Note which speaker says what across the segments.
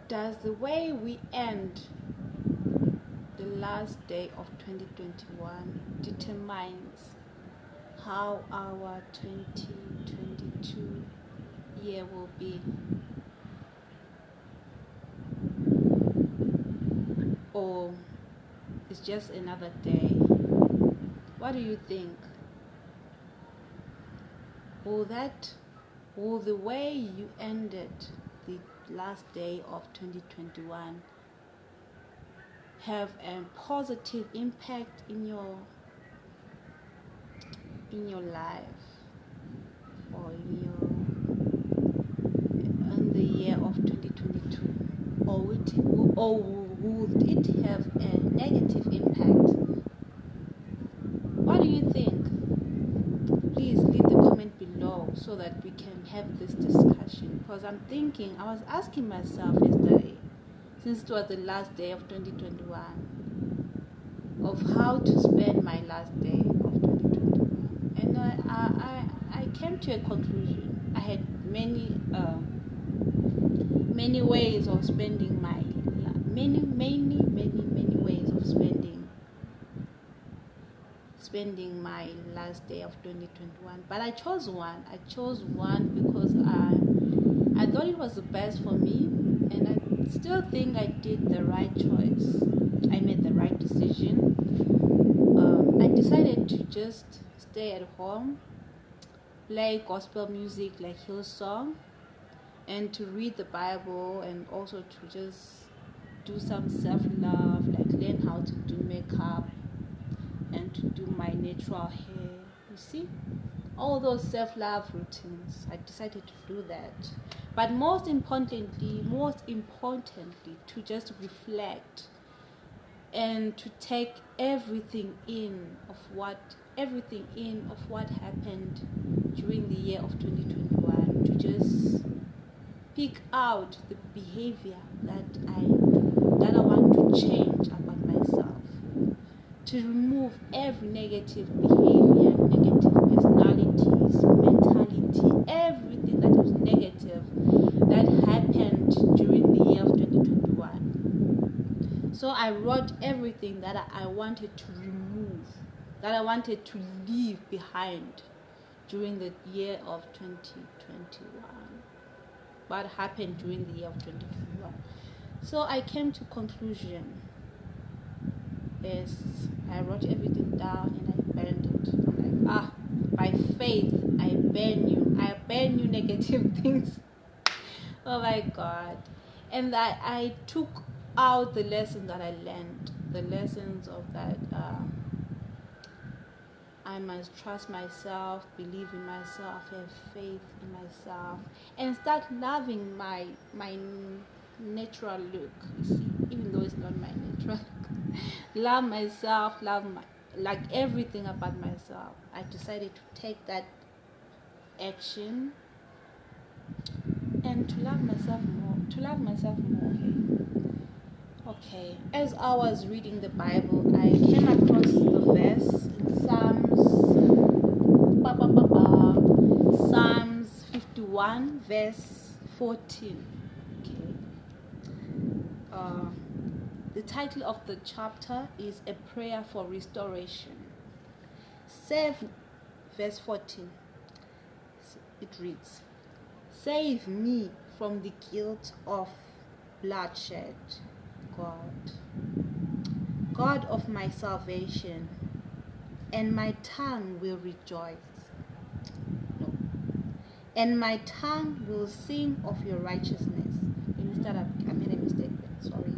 Speaker 1: Does the way we end the last day of 2021 determines how our 2022 year will be? Or it's just another day? What do you think? Will the way you ended the last day of 2021 have a positive impact in your life, or in the year of 2022, or would it have a negative impact? What do you think? Please leave the comment below so that we can have this discussion, because I was asking myself yesterday, since it was the last day of 2021, of how to spend my last day of 2021, and I came to a conclusion. I had many ways of spending my many ways of spending my last day of 2021, but I chose one because I thought it was the best for me, and I still think I did the right choice. I made the right decision. I decided to just stay at home, play gospel music like Hillsong, and to read the Bible, and also to just do some self-love, like learn how to do makeup and to do my natural hair. You see, all those self-love routines, I decided to do that. But most importantly, to just reflect and to take everything in of what happened during the year of 2021, to just pick out the behavior that I want to change about myself, to remove every negative behavior, negative personalities, mentality, everything that was negative that happened during the year of 2021. So I wrote everything that I wanted to remove, that I wanted to leave behind during the year of 2021. What happened during the year of 2021. So I came to conclusion. Yes, I wrote everything down and I burned it. I'm like, by faith, I burn you negative things. Oh my God. And that I took out the lessons that I learned, the lessons of that I must trust myself, believe in myself, have faith in myself, and start loving my natural look. You see, even though it's not my natural look, love myself, like everything about myself. I decided to take that action and to love myself more. Okay. As I was reading the Bible, I came across the verse in Psalms 51, verse 14. Okay. The title of the chapter is A Prayer for Restoration. Verse 14. It reads, "Save me from the guilt of bloodshed, God of my salvation, and my tongue will rejoice. No. And my tongue will sing of your righteousness." I made a mistake there, sorry.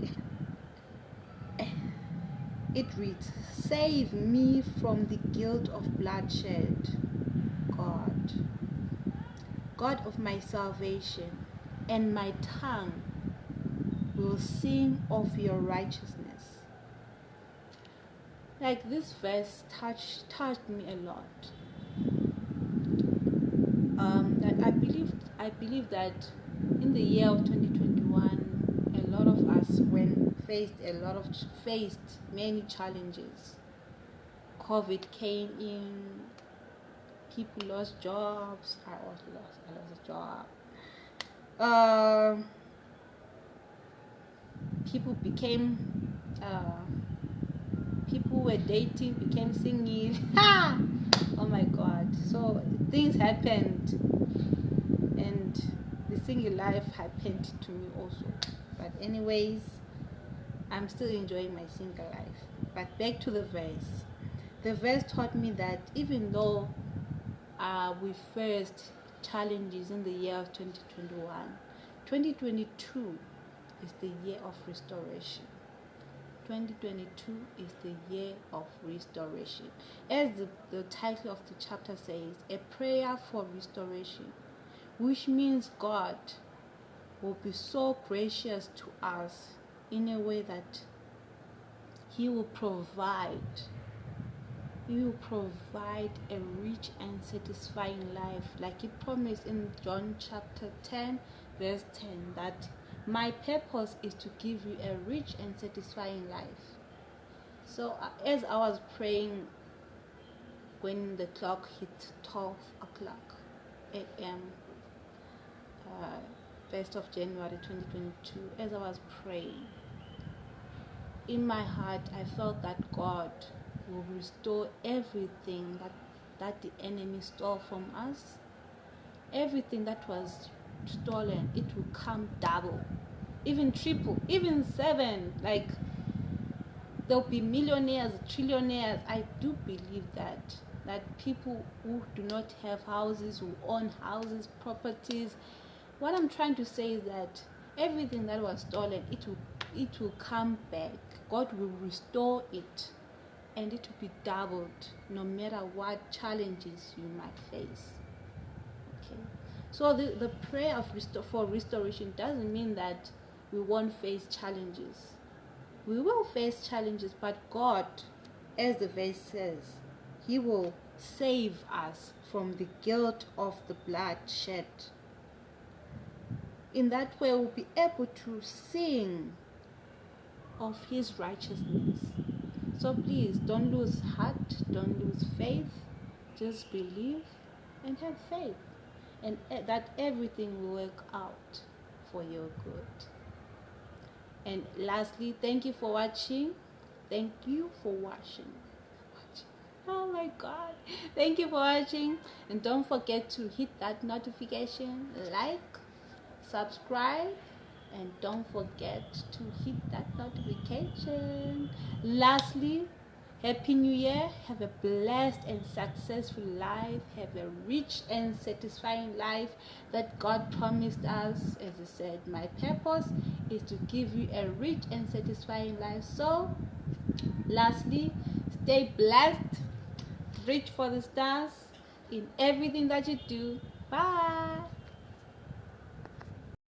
Speaker 1: It reads, "Save me from the guilt of bloodshed, God of my salvation, and my tongue will sing of your righteousness." Like, this verse touched me a lot. That I believe that in the year of 2021, a lot of us faced many challenges. COVID came in, people lost jobs. I lost a job. people became people were dating, became single. Oh my God. So things happened, and the single life happened to me also. But anyways, I'm still enjoying my single life. But back to the verse. The verse taught me that even though we faced challenges in the year of 2021, 2022 is the year of restoration. 2022 is the year of restoration. As the title of the chapter says, a prayer for restoration, which means God will be so gracious to us in a way that He will provide a rich and satisfying life, like He promised in John chapter 10 verse 10, that my purpose is to give you a rich and satisfying life. So as I was praying, when the clock hit 12 o'clock a.m., 1st of January 2022, as I was praying, in my heart I felt that God will restore everything that the enemy stole from us. Everything that was stolen, it will come double, even triple, even seven. Like, there'll be millionaires, trillionaires. I do believe that people who do not have houses, who own houses, properties. What I'm trying to say is that everything that was stolen, it will come back. God will restore it, and it will be doubled, no matter what challenges you might face. Okay. So the prayer for restoration doesn't mean that we won't face challenges. We will face challenges, but God, as the verse says, He will save us from the guilt of the bloodshed. In that way, we'll be able to sing of His righteousness. So please, don't lose heart, don't lose faith. Just believe and have faith, and that everything will work out for your good. And lastly, thank you for watching. Thank you for watching. Oh my God. Thank you for watching. And don't forget to hit that notification, like, subscribe, and don't forget to hit that notification. Lastly, Happy New Year. Have a blessed and successful life. Have a rich and satisfying life that God promised us. As I said, my purpose is to give you a rich and satisfying life. So, lastly, stay blessed. Reach for the stars in everything that you do. Bye.